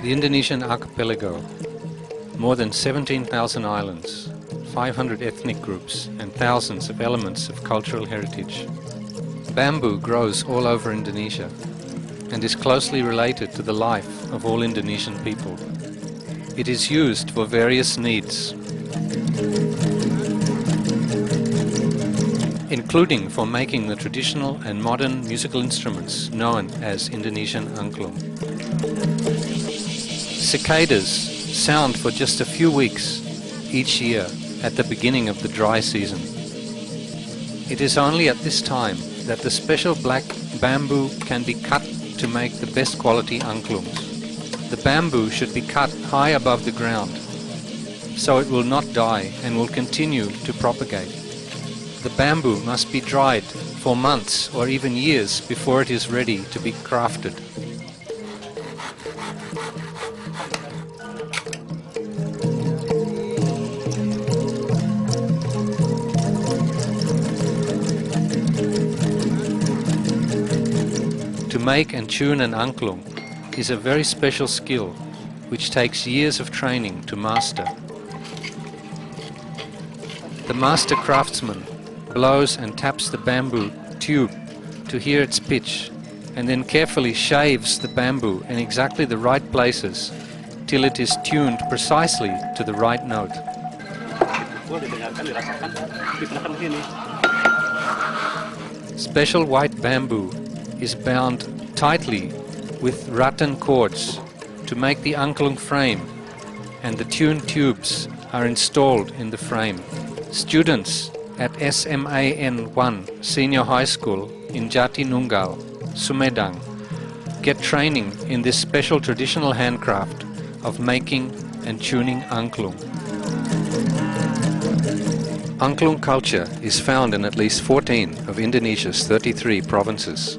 The Indonesian archipelago, more than 17,000 islands, 500 ethnic groups and thousands of elements of cultural heritage. Bamboo grows all over Indonesia and is closely related to the life of all Indonesian people. It is used for various needs, including for making the traditional and modern musical instruments known as Indonesian Angklung. Cicadas sound for just a few weeks each year at the beginning of the dry season. It is only at this time that the special black bamboo can be cut to make the best quality angklungs. The bamboo should be cut high above the ground, so it will not die and will continue to propagate. The bamboo must be dried for months or even years before it is ready to be crafted. To make and tune an angklung is a very special skill which takes years of training to master. The master craftsman blows and taps the bamboo tube to hear its pitch and then carefully shaves the bamboo in exactly the right places till it is tuned precisely to the right note. Special white bamboo is bound tightly with rattan cords to make the angklung frame, and the tuned tubes are installed in the frame. Students at SMAN 1 Senior High School in Jatinunggal, Sumedang, get training in this special traditional handcraft of making and tuning angklung. Angklung culture is found in at least 14 of Indonesia's 33 provinces.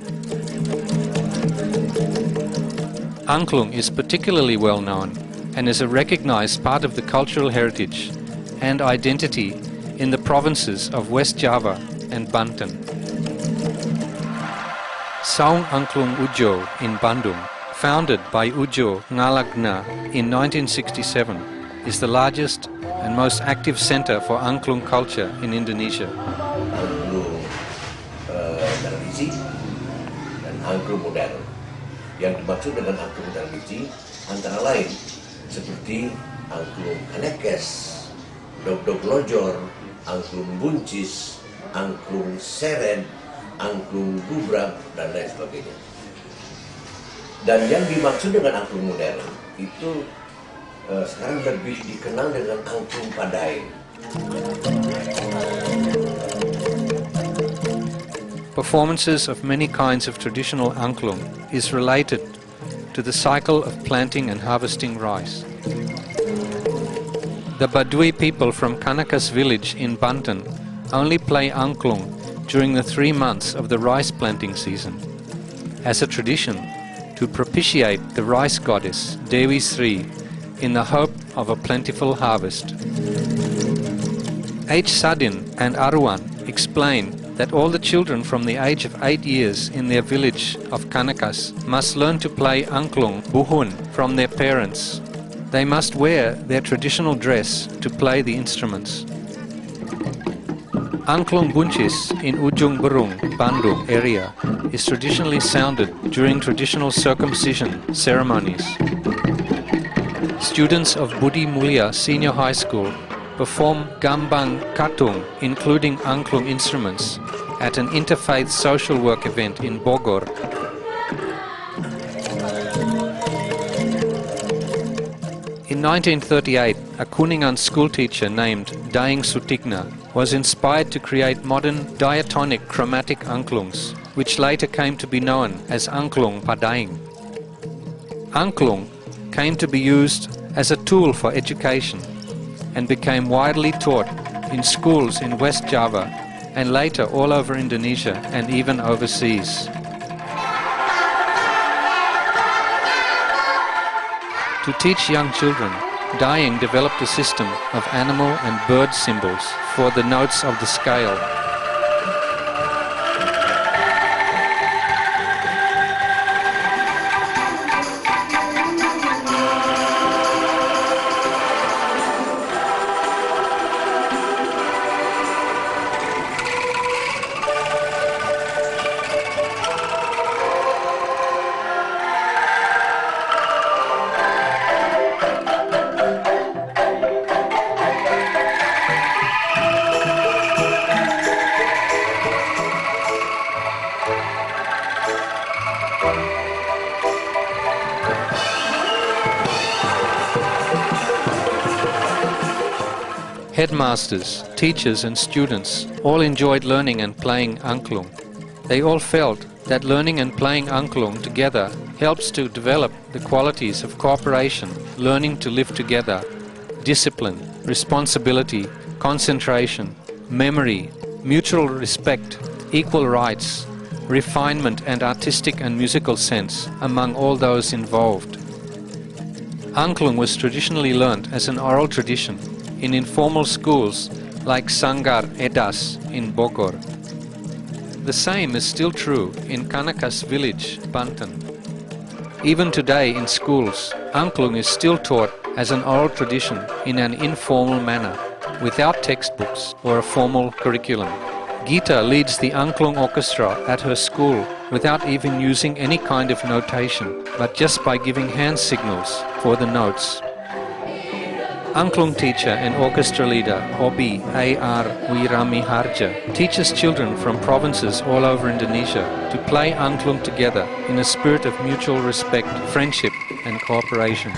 Angklung is particularly well known and is a recognized part of the cultural heritage and identity in the provinces of West Java and Banten. Saung Angklung Ujo in Bandung, founded by Ujo Ngalagna in 1967, is the largest and most active center for angklung culture in Indonesia. Angklung tradisi dan angklung modern. Yang dimaksud dengan angklung tradisi antara lain seperti angklung anekes, dog-dog lojor, angklung buncis, angklung seret, angklung gubrak, dan lain sebagainya. Dan yang dimaksud dengan angklung modern itu sekarang lebih dikenal dengan angklung padai. Performances of many kinds of traditional angklung is related to the cycle of planting and harvesting rice. The Baduy people from Kanakas village in Banten only play angklung during the 3 months of the rice planting season, as a tradition to propitiate the rice goddess Dewi Sri in the hope of a plentiful harvest. H. Sadin and Arwan explain that all the children from the age of 8 years in their village of Kanakas must learn to play angklung buhun from their parents. They must wear their traditional dress to play the instruments. Angklung buncis in Ujung Berung, Bandung area is traditionally sounded during traditional circumcision ceremonies. Students of Budi Mulia Senior High School perform gambang katung, including angklung instruments, at an interfaith social work event in Bogor. In 1938, a Kuningan schoolteacher named Daeng Sutikna was inspired to create modern diatonic chromatic angklungs, which later came to be known as angklung padaing. Angklung came to be used as a tool for education and became widely taught in schools in West Java and later all over Indonesia and even overseas. To teach young children, Dayeng developed a system of animal and bird symbols for the notes of the scale. Headmasters, teachers and students all enjoyed learning and playing angklung. They all felt that learning and playing angklung together helps to develop the qualities of cooperation, learning to live together, discipline, responsibility, concentration, memory, mutual respect, equal rights, refinement and artistic and musical sense among all those involved. Angklung was traditionally learnt as an oral tradition in informal schools like Sanggar Edas in Bogor. The same is still true in Kanakas village, Banten. Even today in schools, angklung is still taught as an oral tradition in an informal manner, without textbooks or a formal curriculum. Gita leads the angklung orchestra at her school without even using any kind of notation, but just by giving hand signals for the notes. Angklung teacher and orchestra leader Hobi A.R. Wiramiharja teaches children from provinces all over Indonesia to play angklung together in a spirit of mutual respect, friendship and cooperation.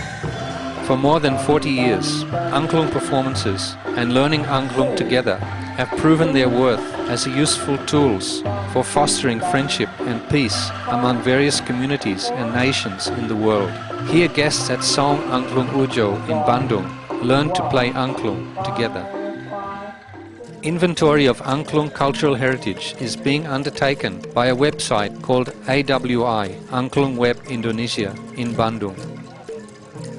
For more than 40 years, angklung performances and learning angklung together have proven their worth as useful tools for fostering friendship and peace among various communities and nations in the world. Here guests at Saung Angklung Ujo in Bandung learn to play angklung together. Inventory of angklung cultural heritage is being undertaken by a website called AWI, Angklung Web Indonesia, in Bandung.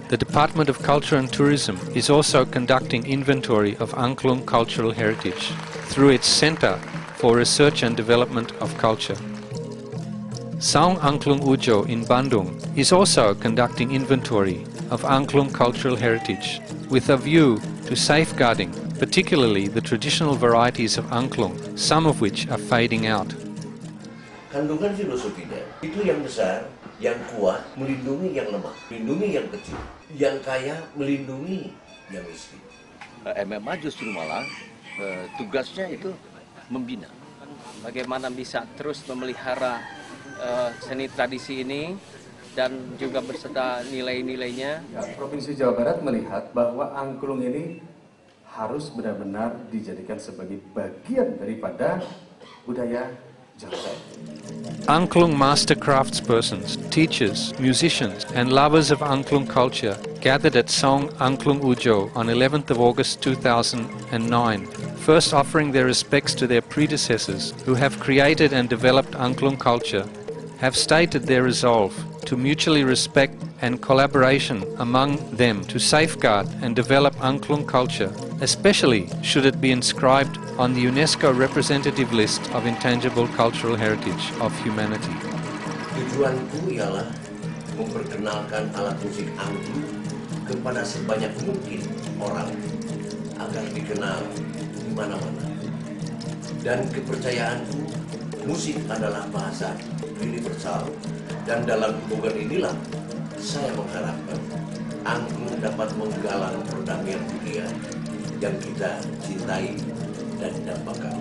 The Department of Culture and Tourism is also conducting inventory of angklung cultural heritage through its Center for Research and Development of Culture. Saung Angklung Ujo in Bandung is also conducting inventory of angklung cultural heritage with a view to safeguarding particularly the traditional varieties of angklung, some of which are fading out. Kandungan filosofinya itu yang besar, yang kuat melindungi yang lemah, melindungi yang kecil, yang kaya melindungi yang miskin. MMA justru malah tugasnya itu membina. Bagaimana bisa terus memelihara seni tradisi ini dan juga berserta nilai-nilainya. Provinsi Jawa Barat melihat bahwa angklung ini harus benar-benar dijadikan sebagai bagian daripada budaya Jawa Barat. Angklung master craftspersons, teachers, musicians and lovers of angklung culture gathered at Saung Angklung Ujo on 11th of August 2009, first offering their respects to their predecessors who have created and developed angklung culture, have stated their resolve to mutually respect and collaboration among them to safeguard and develop angklung culture, especially should it be inscribed on the UNESCO representative list of intangible cultural heritage of humanity. Tujuanku ialah memperkenalkan alat musik angklung kepada sebanyak mungkin orang agar dikenal di mana-mana. Dan kepercayaanku, musik adalah bahasa universal. Dan dalam hubungan inilah saya mengharapkan angklung dapat menggalang perdamaian dunia yang kita cintai dan dambakan.